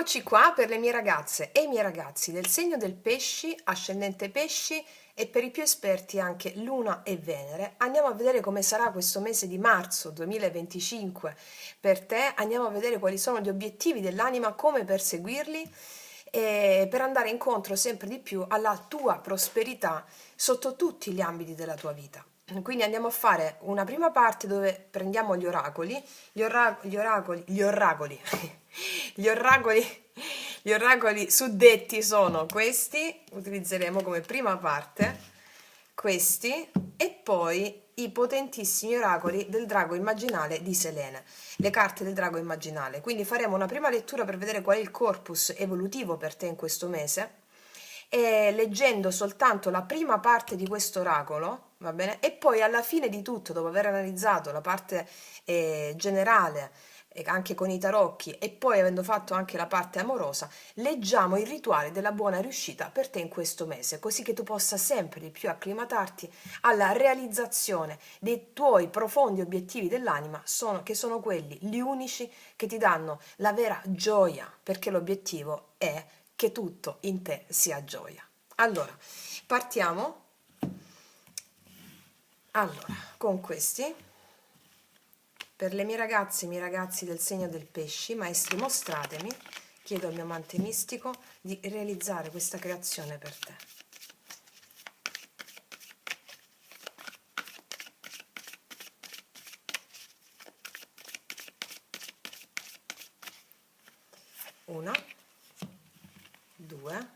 Eccoci qua per le mie ragazze e i miei ragazzi del segno del pesci, ascendente pesci e per i più esperti anche Luna e Venere. Andiamo a vedere come sarà questo mese di marzo 2025 per te, andiamo a vedere quali sono gli obiettivi dell'anima, come perseguirli e per andare incontro sempre di più alla tua prosperità sotto tutti gli ambiti della tua vita. Quindi andiamo a fare una prima parte dove prendiamo gli oracoli, gli oracoli, gli oracoli suddetti sono questi, utilizzeremo come prima parte questi e poi i potentissimi oracoli del drago immaginale di Selene, le carte del drago immaginale. Quindi faremo una prima lettura per vedere qual è il corpus evolutivo per te in questo mese e leggendo soltanto la prima parte di questo oracolo, va bene? E poi alla fine di tutto, dopo aver analizzato la parte generale, anche con i tarocchi, e poi avendo fatto anche la parte amorosa, leggiamo il rituale della buona riuscita per te in questo mese, così che tu possa sempre di più acclimatarti alla realizzazione dei tuoi profondi obiettivi dell'anima, che sono quelli, gli unici che ti danno la vera gioia, perché l'obiettivo è che tutto in te sia gioia. Allora, partiamo con questi. Per le mie ragazze e i miei ragazzi del segno del pesci, maestri mostratemi, chiedo al mio amante mistico di realizzare questa creazione per te. Una, due,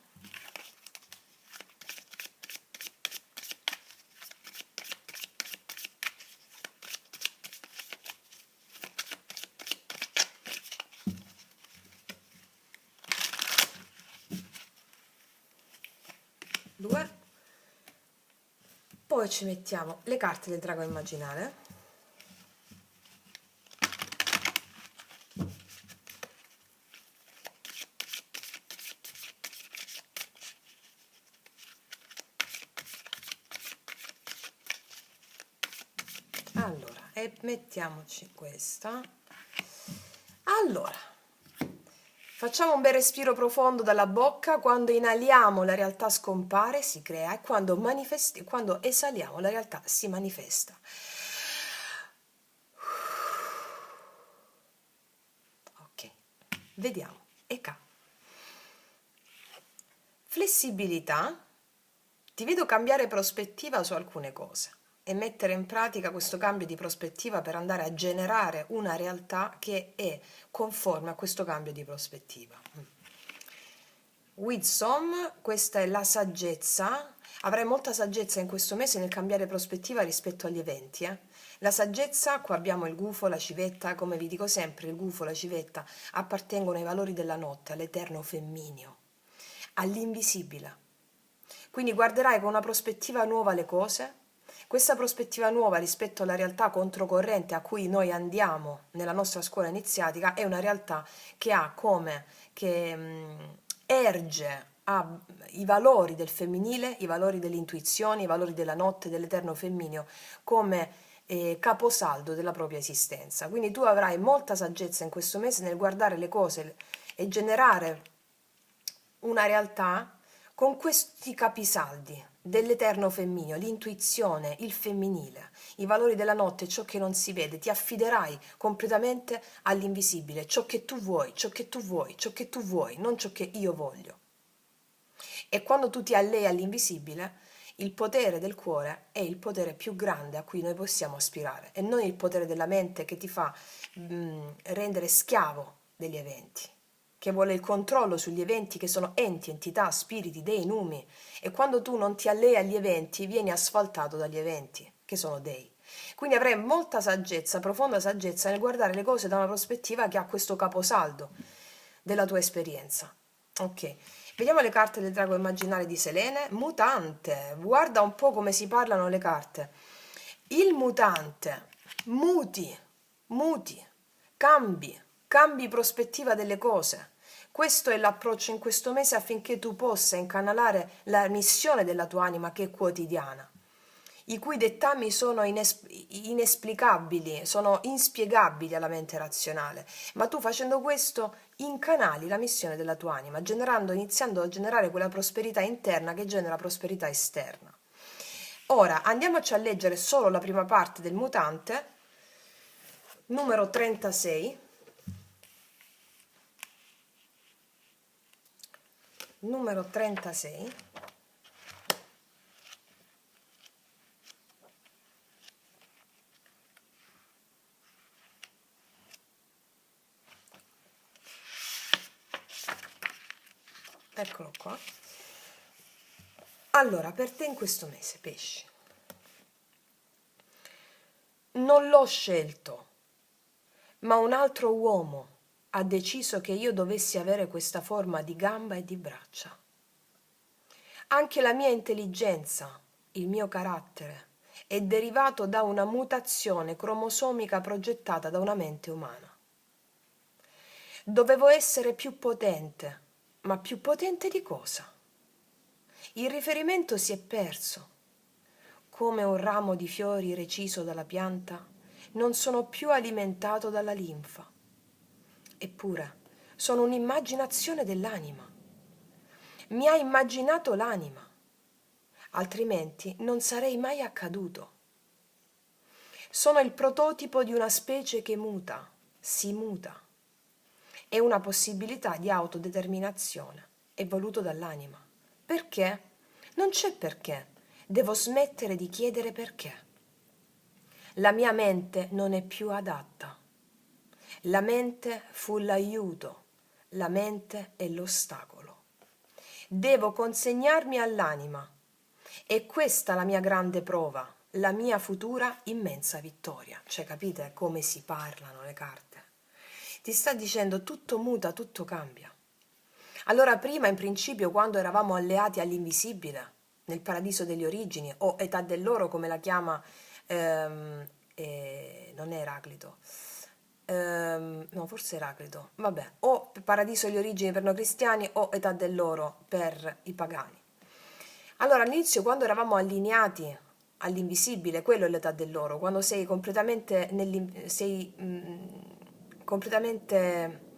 due, poi ci mettiamo le carte del drago immaginale. Allora, e mettiamoci questa. Allora, facciamo un bel respiro profondo dalla bocca. Quando inaliamo la realtà scompare, si crea, e quando esaliamo la realtà si manifesta. Ok, vediamo. Ecco. Flessibilità. Ti vedo cambiare prospettiva su alcune cose e mettere in pratica questo cambio di prospettiva per andare a generare una realtà che è conforme a questo cambio di prospettiva. Wisdom, questa è la saggezza. Avrai molta saggezza in questo mese nel cambiare prospettiva rispetto agli eventi. La saggezza, qua abbiamo il gufo, la civetta, come vi dico sempre, il gufo, la civetta appartengono ai valori della notte, all'eterno femmineo, all'invisibile. Quindi guarderai con una prospettiva nuova le cose. Questa prospettiva nuova rispetto alla realtà controcorrente a cui noi andiamo nella nostra scuola iniziatica è una realtà che ha erge i valori del femminile, i valori dell'intuizione, i valori della notte, dell'eterno femmineo come caposaldo della propria esistenza. Quindi tu avrai molta saggezza in questo mese nel guardare le cose e generare una realtà con questi capisaldi dell'eterno femminile, l'intuizione, il femminile, i valori della notte, ciò che non si vede. Ti affiderai completamente all'invisibile, ciò che tu vuoi, ciò che tu vuoi, ciò che tu vuoi, non ciò che io voglio. E quando tu ti allei all'invisibile, il potere del cuore è il potere più grande a cui noi possiamo aspirare e non il potere della mente che ti fa rendere schiavo degli eventi, che vuole il controllo sugli eventi che sono enti, entità, spiriti, dei, numi. E quando tu non ti allei agli eventi, vieni asfaltato dagli eventi, che sono dei. Quindi avrai molta saggezza, profonda saggezza nel guardare le cose da una prospettiva che ha questo caposaldo della tua esperienza. Ok, vediamo le carte del drago immaginale di Selene. Mutante, guarda un po' come si parlano le carte. Il mutante, muti, cambi prospettiva delle cose. Questo è l'approccio in questo mese affinché tu possa incanalare la missione della tua anima che è quotidiana. i cui dettami sono inesplicabili, sono inspiegabili alla mente razionale, ma tu facendo questo incanali la missione della tua anima, iniziando a generare quella prosperità interna che genera prosperità esterna. Ora andiamoci a leggere solo la prima parte del mutante, numero 36. Numero 36. Eccolo qua. Allora, per te in questo mese, pesci, non l'ho scelto, ma un altro uomo ha deciso che io dovessi avere questa forma di gamba e di braccia. Anche la mia intelligenza, il mio carattere, è derivato da una mutazione cromosomica progettata da una mente umana. Dovevo essere più potente, ma più potente di cosa? Il riferimento si è perso. Come un ramo di fiori reciso dalla pianta, non sono più alimentato dalla linfa. Eppure, sono un'immaginazione dell'anima. Mi ha immaginato l'anima, altrimenti non sarei mai accaduto. Sono il prototipo di una specie che muta, si muta. È una possibilità di autodeterminazione, è voluto dall'anima. Perché? Non c'è perché. Devo smettere di chiedere perché. La mia mente non è più adatta. La mente fu l'aiuto, la mente è l'ostacolo. Devo consegnarmi all'anima. E questa è la mia grande prova, la mia futura immensa vittoria. Cioè, capite come si parlano le carte? Ti sta dicendo tutto muta, tutto cambia. Allora prima, in principio, quando eravamo alleati all'invisibile, nel paradiso delle origini, o età dell'oro come la chiama, non è Eraclito, no, forse Eraclito, vabbè, o paradiso delle origini per noi cristiani o età dell'oro per i pagani. Allora all'inizio, quando eravamo allineati all'invisibile, quello è l'età dell'oro, quando sei completamente completamente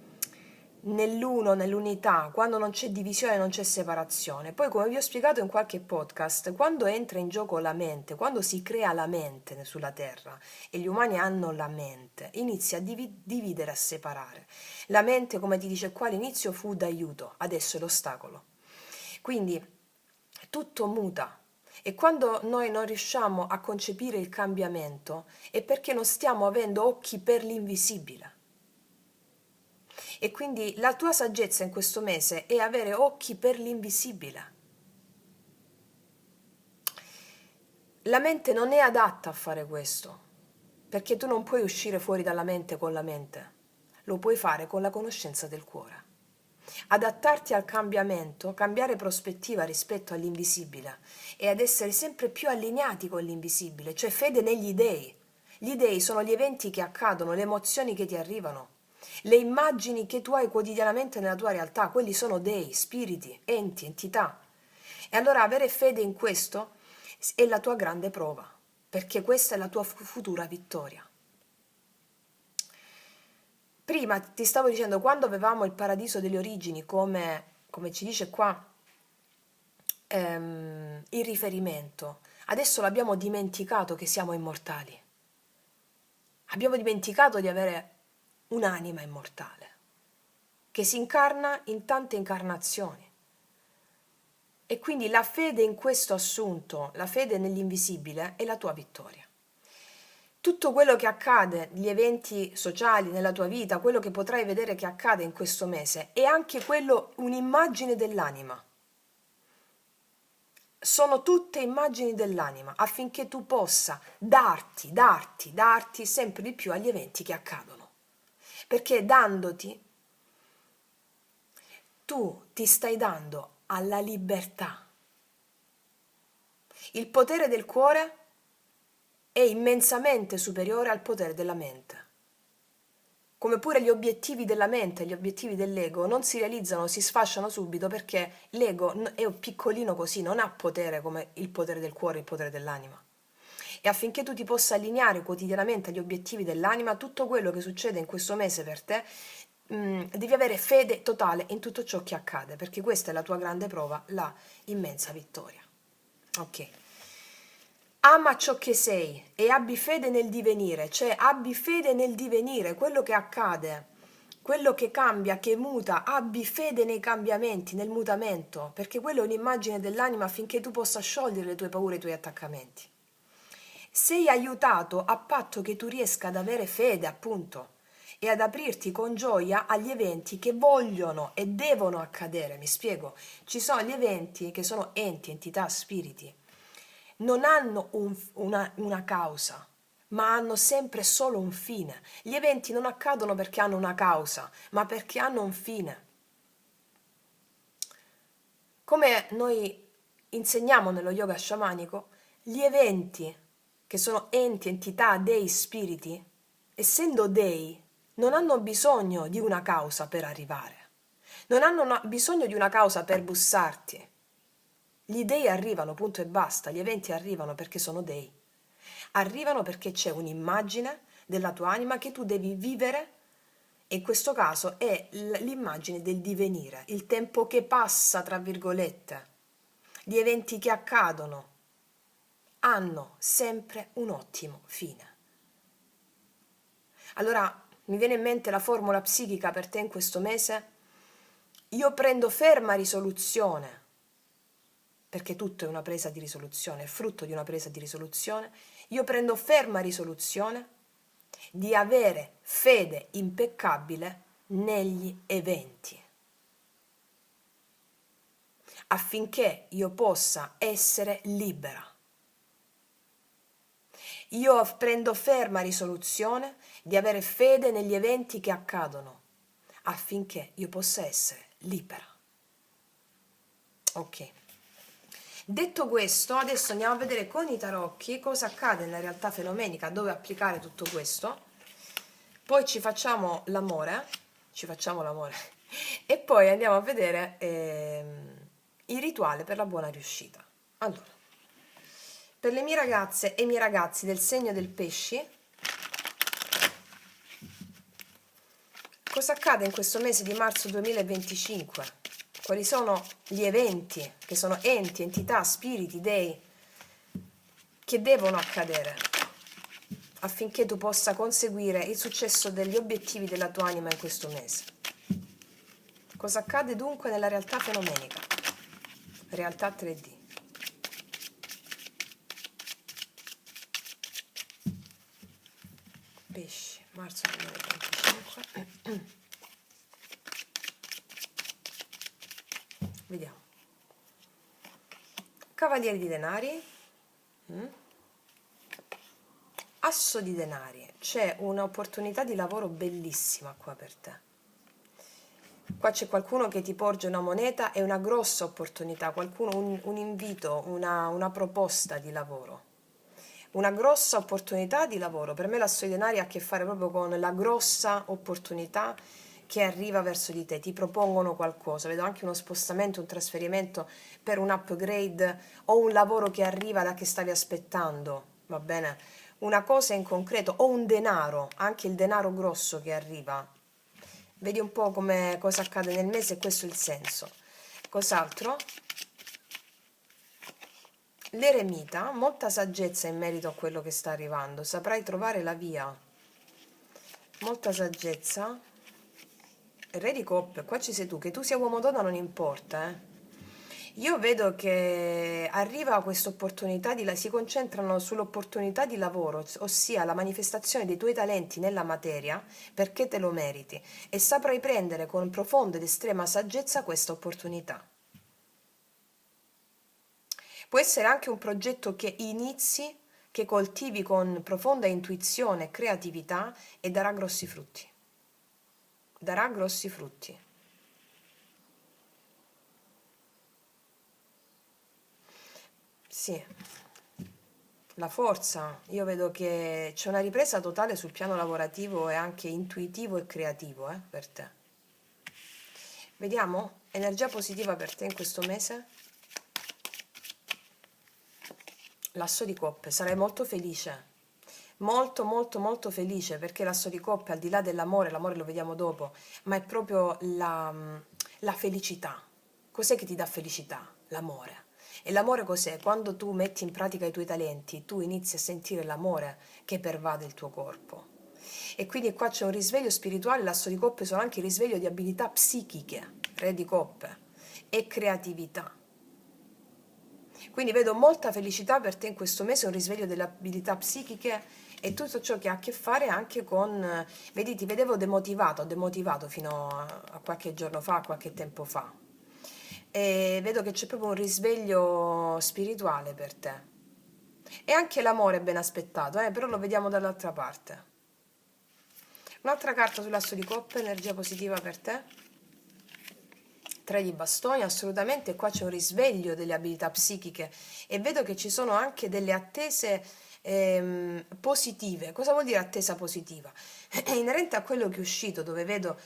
nell'uno, nell'unità, quando non c'è divisione, non c'è separazione. Poi, come vi ho spiegato in qualche podcast, quando entra in gioco la mente, quando si crea la mente sulla Terra e gli umani hanno la mente, inizia a dividere, a separare. La mente, come ti dice qua, all'inizio fu d'aiuto, adesso è l'ostacolo. Quindi tutto muta. E quando noi non riusciamo a concepire il cambiamento è perché non stiamo avendo occhi per l'invisibile. E quindi la tua saggezza in questo mese è avere occhi per l'invisibile. La mente non è adatta a fare questo, perché tu non puoi uscire fuori dalla mente con la mente, lo puoi fare con la conoscenza del cuore. Adattarti al cambiamento, cambiare prospettiva rispetto all'invisibile e ad essere sempre più allineati con l'invisibile, cioè fede negli dei. Gli dei sono gli eventi che accadono, le emozioni che ti arrivano, le immagini che tu hai quotidianamente nella tua realtà, quelli sono dei, spiriti, enti, entità. E allora avere fede in questo è la tua grande prova, perché questa è la tua futura vittoria. Prima ti stavo dicendo, quando avevamo il paradiso delle origini, come ci dice qua il riferimento, adesso l'abbiamo dimenticato che siamo immortali. Abbiamo dimenticato di avere un'anima immortale, che si incarna in tante incarnazioni. E quindi la fede in questo assunto, la fede nell'invisibile, è la tua vittoria. Tutto quello che accade, gli eventi sociali nella tua vita, quello che potrai vedere che accade in questo mese, è anche quello un'immagine dell'anima. Sono tutte immagini dell'anima affinché tu possa darti sempre di più agli eventi che accadono. Perché dandoti, tu ti stai dando alla libertà. Il potere del cuore è immensamente superiore al potere della mente. Come pure gli obiettivi della mente e gli obiettivi dell'ego non si realizzano, si sfasciano subito perché l'ego è piccolino così, non ha potere come il potere del cuore e il potere dell'anima. e affinché tu ti possa allineare quotidianamente agli obiettivi dell'anima, tutto quello che succede in questo mese per te, devi avere fede totale in tutto ciò che accade, perché questa è la tua grande prova, la immensa vittoria. Ok. Ama ciò che sei e abbi fede nel divenire, cioè abbi fede nel divenire, quello che accade, quello che cambia, che muta, abbi fede nei cambiamenti, nel mutamento, perché quella è un'immagine dell'anima affinché tu possa sciogliere le tue paure e i tuoi attaccamenti. Sei aiutato a patto che tu riesca ad avere fede, appunto, e ad aprirti con gioia agli eventi che vogliono e devono accadere. Mi spiego, ci sono gli eventi che sono enti, entità, spiriti, non hanno una causa, ma hanno sempre solo un fine. Gli eventi non accadono perché hanno una causa, ma perché hanno un fine. Come noi insegniamo nello yoga sciamanico, gli eventi, che sono enti, entità, dei, spiriti, essendo dei, non hanno bisogno di una causa per arrivare. Non hanno bisogno di una causa per bussarti. Gli dei arrivano, punto e basta. Gli eventi arrivano perché sono dei. Arrivano perché c'è un'immagine della tua anima che tu devi vivere, e in questo caso è l'immagine del divenire, il tempo che passa, tra virgolette. Gli eventi che accadono hanno sempre un ottimo fine. Allora, mi viene in mente la formula psichica per te in questo mese. Io prendo ferma risoluzione, perché tutto è una presa di risoluzione, è frutto di una presa di risoluzione. Io prendo ferma risoluzione di avere fede impeccabile negli eventi, affinché io possa essere libera. Io prendo ferma risoluzione di avere fede negli eventi che accadono, affinché io possa essere libera. Ok. Detto questo, adesso andiamo a vedere con i tarocchi cosa accade nella realtà fenomenica, dove applicare tutto questo. Poi ci facciamo l'amore, e poi andiamo a vedere il rituale per la buona riuscita. Allora, per le mie ragazze e i miei ragazzi del segno del pesci, cosa accade in questo mese di marzo 2025? Quali sono gli eventi, che sono enti, entità, spiriti, dei, che devono accadere affinché tu possa conseguire il successo degli obiettivi della tua anima in questo mese? Cosa accade dunque nella realtà fenomenica, realtà 3D? Pesci, marzo 2025. Vediamo. Cavaliere di denari. Asso di denari. C'è un'opportunità di lavoro bellissima qua per te. Qua c'è qualcuno che ti porge una moneta e una grossa opportunità, qualcuno, un invito, una proposta di lavoro. Una grossa opportunità di lavoro. Per me l'asso di denari ha a che fare proprio con la grossa opportunità che arriva verso di te, ti propongono qualcosa, vedo anche uno spostamento, un trasferimento per un upgrade o un lavoro che arriva da che stavi aspettando, va bene? Una cosa in concreto o un denaro, anche il denaro grosso che arriva. Vedi un po' come cosa accade nel mese, questo è il senso. Cos'altro? L'eremita, molta saggezza in merito a quello che sta arrivando, saprai trovare la via. Molta saggezza. Re di coppe, qua ci sei tu, che tu sia uomo o donna non importa, Io vedo che arriva questa opportunità si concentrano sull'opportunità di lavoro, ossia la manifestazione dei tuoi talenti nella materia, perché te lo meriti, e saprai prendere con profonda ed estrema saggezza questa opportunità. Può essere anche un progetto che inizi, che coltivi con profonda intuizione e creatività e darà grossi frutti. Darà grossi frutti. Sì, la forza, io vedo che c'è una ripresa totale sul piano lavorativo e anche intuitivo e creativo, per te. Vediamo, energia positiva per te in questo mese? L'asso di coppe, sarai molto felice, molto molto molto felice, perché l'asso di coppe, al di là dell'amore, l'amore lo vediamo dopo, ma è proprio la felicità. Cos'è che ti dà felicità? L'amore. E l'amore cos'è? Quando tu metti in pratica i tuoi talenti, tu inizi a sentire l'amore che pervade il tuo corpo. E quindi qua c'è un risveglio spirituale, l'asso di coppe sono anche il risveglio di abilità psichiche, re di coppe, e creatività. Quindi vedo molta felicità per te in questo mese, un risveglio delle abilità psichiche e tutto ciò che ha a che fare anche con, vedi, ti vedevo demotivato fino a qualche giorno fa, a qualche tempo fa. E vedo che c'è proprio un risveglio spirituale per te. E anche l'amore è ben aspettato, però lo vediamo dall'altra parte. Un'altra carta sull'asso di coppe, energia positiva per te. 3 di bastoni, assolutamente, qua c'è un risveglio delle abilità psichiche e vedo che ci sono anche delle attese positive. Cosa vuol dire attesa positiva? È inerente a quello che è uscito, dove vedo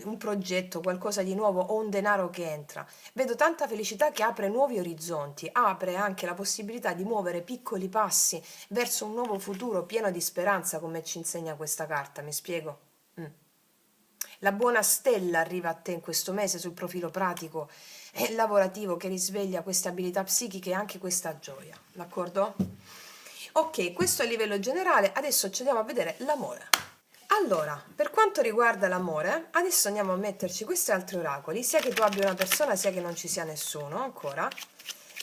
un progetto, qualcosa di nuovo o un denaro che entra. Vedo tanta felicità che apre nuovi orizzonti, apre anche la possibilità di muovere piccoli passi verso un nuovo futuro pieno di speranza, come ci insegna questa carta, mi spiego? Mm. La buona stella arriva a te in questo mese sul profilo pratico e lavorativo che risveglia queste abilità psichiche e anche questa gioia, d'accordo? Ok, questo a livello generale, adesso ci andiamo a vedere l'amore. Allora, per quanto riguarda l'amore, adesso andiamo a metterci questi altri oracoli, sia che tu abbia una persona sia che non ci sia nessuno ancora.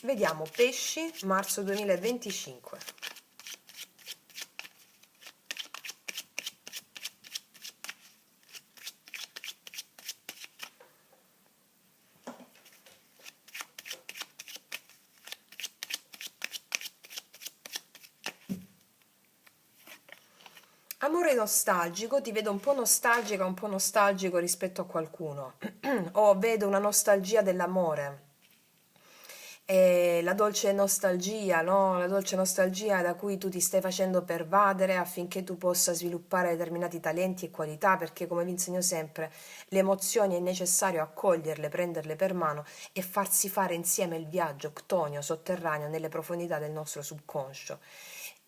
Vediamo Pesci, marzo 2025. Amore nostalgico, ti vedo un po' nostalgica, un po' nostalgico rispetto a qualcuno, o vedo una nostalgia dell'amore, la dolce nostalgia, no? La dolce nostalgia da cui tu ti stai facendo pervadere affinché tu possa sviluppare determinati talenti e qualità, perché come vi insegno sempre, le emozioni è necessario accoglierle, prenderle per mano e farsi fare insieme il viaggio ctonio, sotterraneo, nelle profondità del nostro subconscio.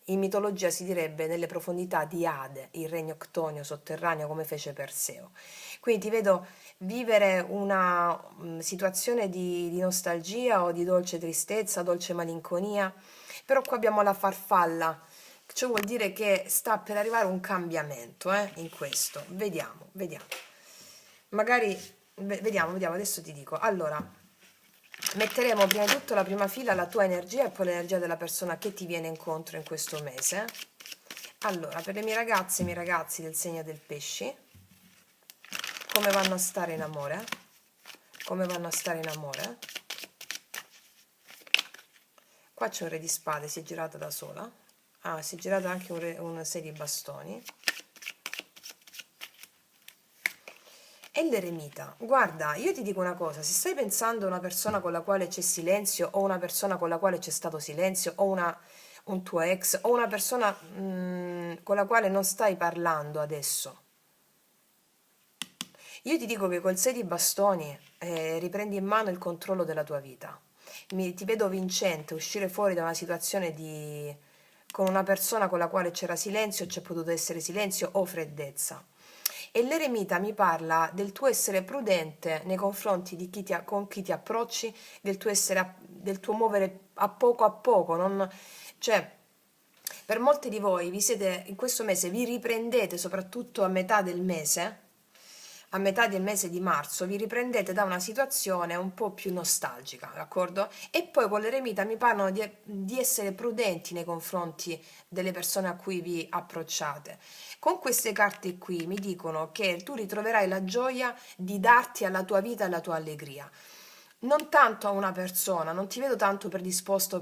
In mitologia si direbbe nelle profondità di Ade, il regno ctonio sotterraneo come fece Perseo. Quindi ti vedo vivere una situazione di nostalgia o di dolce tristezza, dolce malinconia, però qua abbiamo la farfalla, ciò vuol dire che sta per arrivare un cambiamento in questo. Vediamo, vediamo. Magari, vediamo, adesso ti dico. Allora, metteremo prima di tutto la prima fila la tua energia e poi l'energia della persona che ti viene incontro in questo mese. Allora, per le mie ragazze e i miei ragazzi del segno del pesci, come vanno a stare in amore? Come vanno a stare in amore? Qua c'è un re di spade, si è girata da sola. Ah, si è girata anche un 6 di bastoni. E l'eremita, guarda, io ti dico una cosa, se stai pensando a una persona con la quale c'è silenzio o una persona con la quale c'è stato silenzio o un tuo ex o una persona con la quale non stai parlando adesso, io ti dico che col 6 di bastoni riprendi in mano il controllo della tua vita. Ti vedo vincente, uscire fuori da una situazione con una persona con la quale c'era silenzio, c'è potuto essere silenzio o freddezza. E l'eremita mi parla del tuo essere prudente nei confronti di con chi ti approcci, del tuo muovere a poco, cioè, per molti di voi in questo mese vi riprendete, soprattutto a metà del mese di marzo, vi riprendete da una situazione un po' più nostalgica, d'accordo? E poi con l'eremita mi parlano di essere prudenti nei confronti delle persone a cui vi approcciate. Con queste carte qui mi dicono che tu ritroverai la gioia di darti alla tua vita e alla tua allegria. Non tanto a una persona, non ti vedo tanto predisposto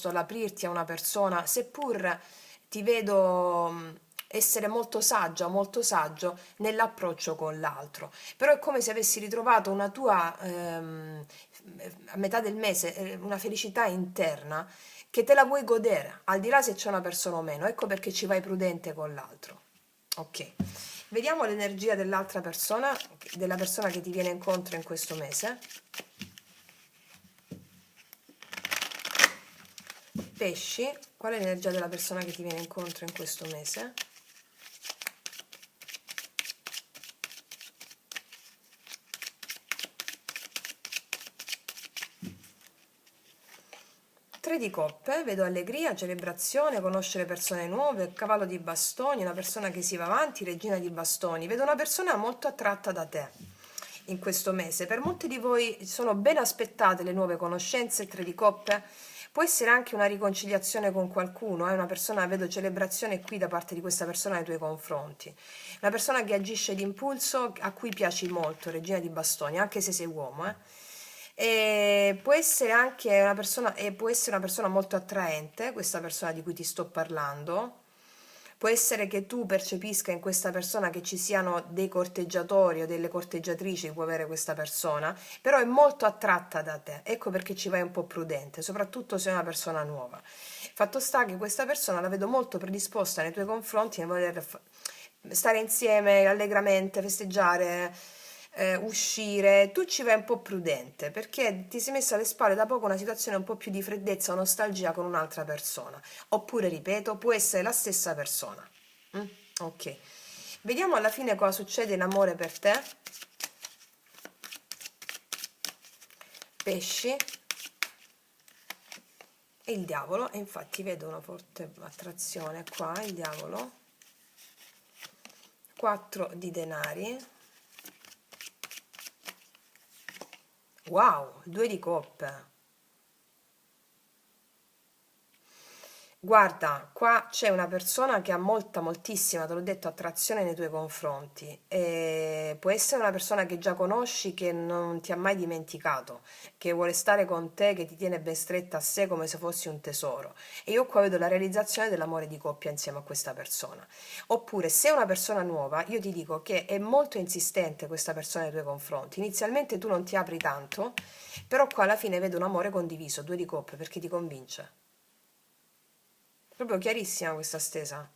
all'aprirti a una persona, seppur ti vedo essere molto saggio nell'approccio con l'altro. Però è come se avessi ritrovato una tua, a metà del mese, una felicità interna che te la vuoi godere, al di là se c'è una persona o meno. Ecco perché ci vai prudente con l'altro. Ok, vediamo l'energia dell'altra persona, della persona che ti viene incontro in questo mese. Pesci, qual è l'energia della persona che ti viene incontro in questo mese? Tre di coppe, vedo allegria, celebrazione, conoscere persone nuove, cavallo di bastoni, una persona che si va avanti, regina di bastoni. Vedo una persona molto attratta da te in questo mese. Per molti di voi sono ben aspettate le nuove conoscenze, tre di coppe. Può essere anche una riconciliazione con qualcuno, una persona, vedo celebrazione qui da parte di questa persona nei tuoi confronti. Una persona che agisce d'impulso, a cui piaci molto, regina di bastoni, anche se sei uomo, E può essere anche una persona, e può essere una persona molto attraente, questa persona di cui ti sto parlando. Può essere che tu percepisca in questa persona che ci siano dei corteggiatori o delle corteggiatrici, può avere questa persona, però è molto attratta da te. Ecco perché ci vai un po' prudente, soprattutto se è una persona nuova. Fatto sta che questa persona la vedo molto predisposta nei tuoi confronti nel voler stare insieme allegramente, festeggiare, uscire. Tu ci vai un po' prudente perché ti sei messa alle spalle da poco una situazione un po' più di freddezza o nostalgia con un'altra persona. Oppure, ripeto, può essere la stessa persona. Mm? Ok. Vediamo alla fine cosa succede in amore per te. Pesci e il diavolo, e infatti vedo una forte attrazione qua, il diavolo. 4 di denari. Wow, 2 di coppe. Guarda, qua c'è una persona che ha molta, moltissima, te l'ho detto, attrazione nei tuoi confronti. E può essere una persona che già conosci, che non ti ha mai dimenticato, che vuole stare con te, che ti tiene ben stretta a sé come se fossi un tesoro. E io qua vedo la realizzazione dell'amore di coppia insieme a questa persona. Oppure, se è una persona nuova, io ti dico che è molto insistente questa persona nei tuoi confronti. Inizialmente tu non ti apri tanto, però qua alla fine vedo un amore condiviso, 2 di coppe, perché ti convince. Proprio chiarissima questa stesa.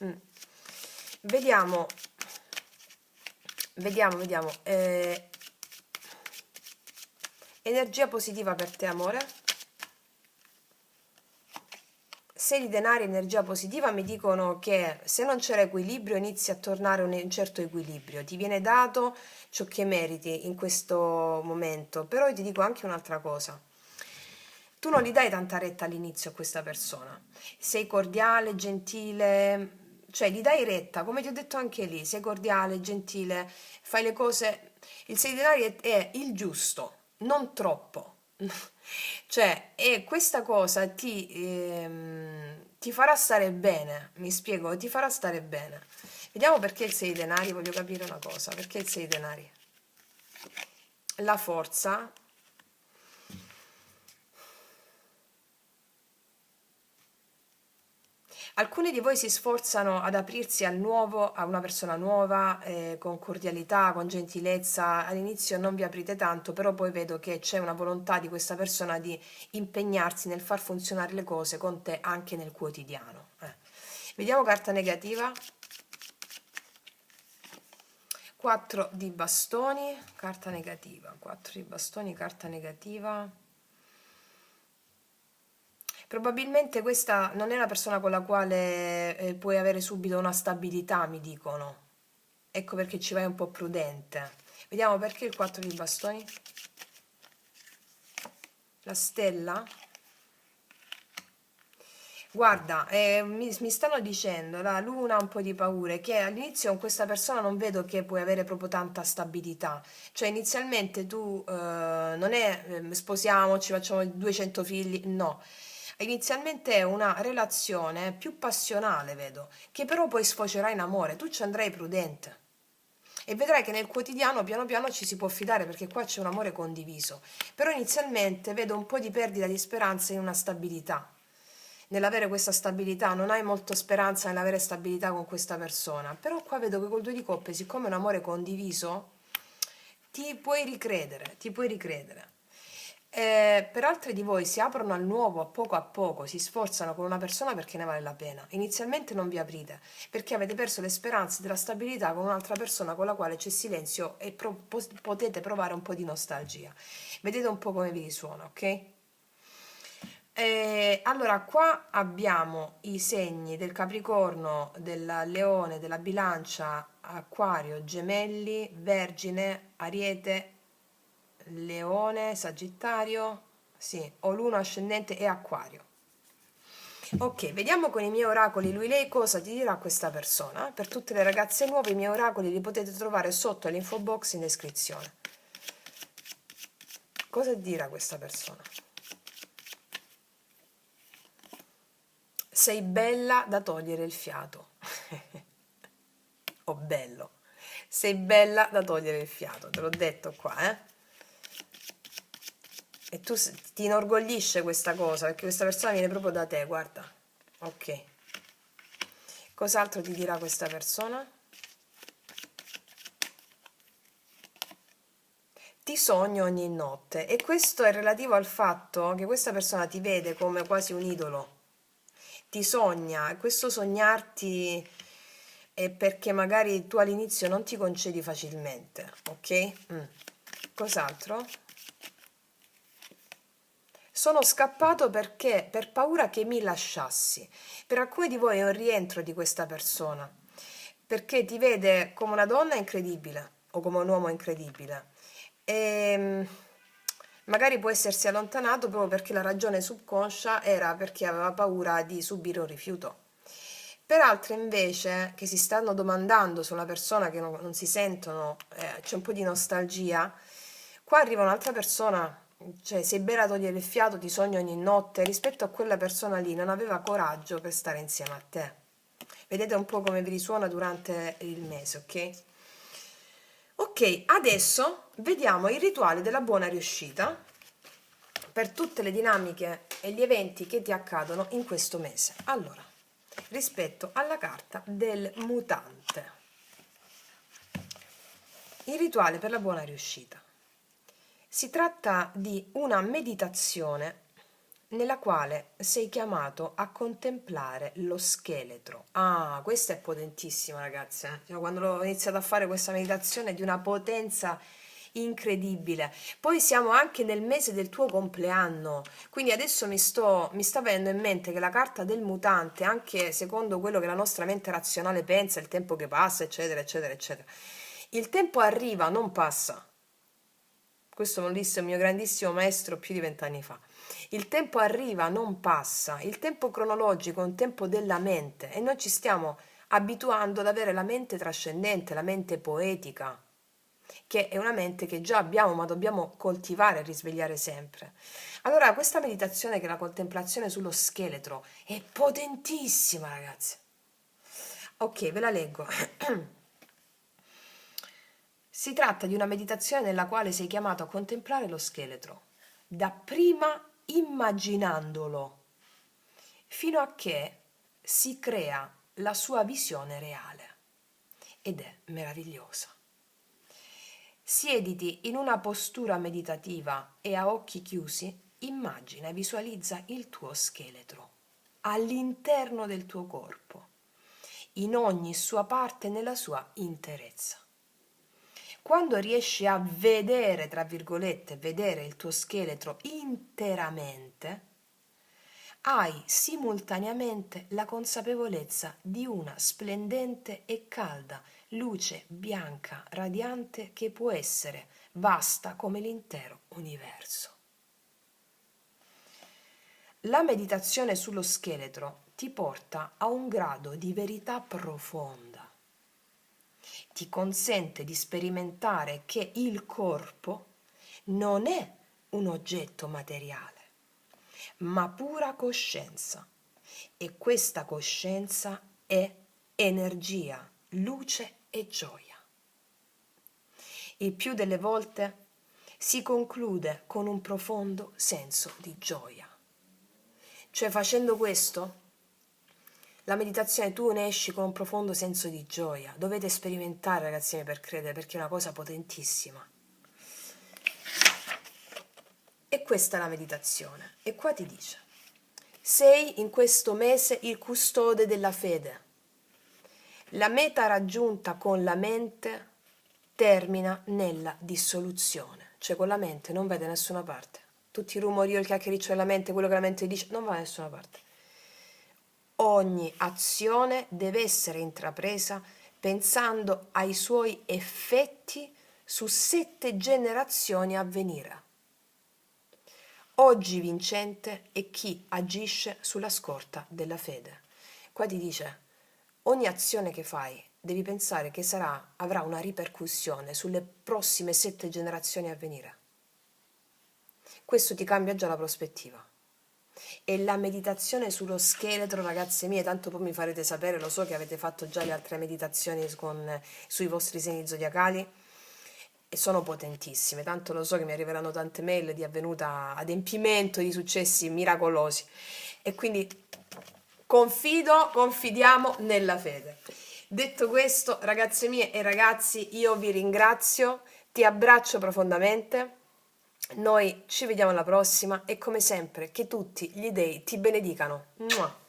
Mm. Vediamo, vediamo. Energia positiva per te, amore. 6 di denari, energia positiva, mi dicono che se non c'era equilibrio inizi a tornare un certo equilibrio. Ti viene dato ciò che meriti in questo momento. Però io ti dico anche un'altra cosa. Tu non gli dai tanta retta all'inizio a questa persona. Sei cordiale, gentile, cioè gli dai retta, come ti ho detto anche lì, sei cordiale, gentile, fai le cose. Il 6 di denari è il giusto, non troppo. Cioè, e questa cosa ti farà stare bene, mi spiego, ti farà stare bene. Vediamo perché il 6 di denari, voglio capire una cosa, perché il 6 di denari? La forza. Alcuni di voi si sforzano ad aprirsi al nuovo, a una persona nuova, con cordialità, con gentilezza. All'inizio non vi aprite tanto, però poi vedo che c'è una volontà di questa persona di impegnarsi nel far funzionare le cose con te anche nel quotidiano. Vediamo carta negativa. 4 di bastoni, carta negativa. 4 di bastoni, carta negativa. Probabilmente questa non è la persona con la quale puoi avere subito una stabilità, mi dicono. Ecco perché ci vai un po' prudente. Vediamo perché il 4 di bastoni. La stella. Guarda, mi stanno dicendo, la luna ha un po' di paure, che all'inizio con questa persona non vedo che puoi avere proprio tanta stabilità. Cioè inizialmente tu non è sposiamoci, facciamo 200 figli, no. Inizialmente è una relazione più passionale, vedo, che però poi sfocerà in amore. Tu ci andrai prudente. E vedrai che nel quotidiano piano piano ci si può fidare perché qua c'è un amore condiviso. Però inizialmente vedo un po' di perdita di speranza in una stabilità. Nell'avere questa stabilità, non hai molto speranza nell'avere stabilità con questa persona. Però qua vedo che col 2 di coppe, siccome è un amore condiviso, ti puoi ricredere, ti puoi ricredere. Per altri di voi si aprono al nuovo a poco, si sforzano con una persona perché ne vale la pena. Inizialmente non vi aprite perché avete perso le speranze della stabilità con un'altra persona con la quale c'è silenzio e potete provare un po' di nostalgia. Vedete un po' come vi risuona, ok? Allora, qua abbiamo i segni del Capricorno, del Leone, della Bilancia, Acquario, Gemelli, Vergine, Ariete, Leone, Sagittario, sì, ho Luna ascendente e Acquario. Ok, vediamo con i miei oracoli lui lei cosa ti dirà questa persona. Per tutte le ragazze nuove i miei oracoli li potete trovare sotto all'info box in descrizione. Cosa dirà questa persona? Sei bella da togliere il fiato. Oh, bello. Sei bella da togliere il fiato, te l'ho detto qua, eh? E tu ti inorgoglisce questa cosa, perché questa persona viene proprio da te, guarda. Ok. Cos'altro ti dirà questa persona? Ti sogno ogni notte, e questo è relativo al fatto che questa persona ti vede come quasi un idolo. Ti sogna, e questo sognarti è perché magari tu all'inizio non ti concedi facilmente, ok? Cos'altro? Sono scappato perché per paura che mi lasciassi. Per alcuni di voi è un rientro di questa persona, perché ti vede come una donna incredibile o come un uomo incredibile. E magari può essersi allontanato proprio perché la ragione subconscia era perché aveva paura di subire un rifiuto. Per altre invece che si stanno domandando su una persona che non si sentono, c'è un po' di nostalgia, qua arriva un'altra persona, cioè sei bella a togliere il fiato, ti sogno ogni notte, rispetto a quella persona lì non aveva coraggio per stare insieme a te. Vedete un po' come vi risuona durante il mese, ok? Ok, adesso vediamo il rituale della buona riuscita per tutte le dinamiche e gli eventi che ti accadono in questo mese. Allora, rispetto alla carta del mutante, il rituale per la buona riuscita. Si tratta di una meditazione nella quale sei chiamato a contemplare lo scheletro. Ah, questa è potentissima, ragazzi. Cioè, quando ho iniziato a fare questa meditazione è di una potenza incredibile. Poi siamo anche nel mese del tuo compleanno, quindi adesso mi sta venendo in mente che la carta del mutante, anche secondo quello che la nostra mente razionale pensa, il tempo che passa, eccetera, eccetera, eccetera. Il tempo arriva, non passa. Questo me lo disse un mio grandissimo maestro più di 20 anni fa. Il tempo arriva, non passa. Il tempo cronologico è un tempo della mente e noi ci stiamo abituando ad avere la mente trascendente, la mente poetica, che è una mente che già abbiamo, ma dobbiamo coltivare e risvegliare sempre. Allora, questa meditazione, che è la contemplazione sullo scheletro, è potentissima, ragazzi. Ok, ve la leggo. Si tratta di una meditazione nella quale sei chiamato a contemplare lo scheletro, dapprima immaginandolo, fino a che si crea la sua visione reale. Ed è meravigliosa. Siediti in una postura meditativa e a occhi chiusi immagina e visualizza il tuo scheletro all'interno del tuo corpo, in ogni sua parte nella sua interezza. Quando riesci a vedere, tra virgolette, vedere il tuo scheletro interamente, hai simultaneamente la consapevolezza di una splendente e calda luce bianca radiante che può essere vasta come l'intero universo. La meditazione sullo scheletro ti porta a un grado di verità profonda. Ti consente di sperimentare che il corpo non è un oggetto materiale, ma pura coscienza. E questa coscienza è energia, luce e gioia. Il più delle volte si conclude con un profondo senso di gioia. Cioè, facendo questo, la meditazione, tu ne esci con un profondo senso di gioia. Dovete sperimentare, ragazzi, per credere, perché è una cosa potentissima. E questa è la meditazione. E qua ti dice: sei in questo mese il custode della fede. La meta raggiunta con la mente termina nella dissoluzione, cioè con la mente non vai da nessuna parte. tutti i rumori, il chiacchiericcio della mente, quello che la mente dice, non va da nessuna parte. Ogni azione deve essere intrapresa pensando ai suoi effetti su 7 generazioni a venire. Oggi vincente è chi agisce sulla scorta della fede. Qua ti dice, ogni azione che fai devi pensare che avrà una ripercussione sulle prossime 7 generazioni a venire. Questo ti cambia già la prospettiva. E la meditazione sullo scheletro, ragazze mie, tanto poi mi farete sapere, lo so che avete fatto già le altre meditazioni sui vostri segni zodiacali, e sono potentissime, tanto lo so che mi arriveranno tante mail di avvenuta adempimento, di successi miracolosi, e quindi confidiamo nella fede. Detto questo, ragazze mie e ragazzi, io vi ringrazio, ti abbraccio profondamente, noi ci vediamo alla prossima e come sempre che tutti gli dei ti benedicano. Mua.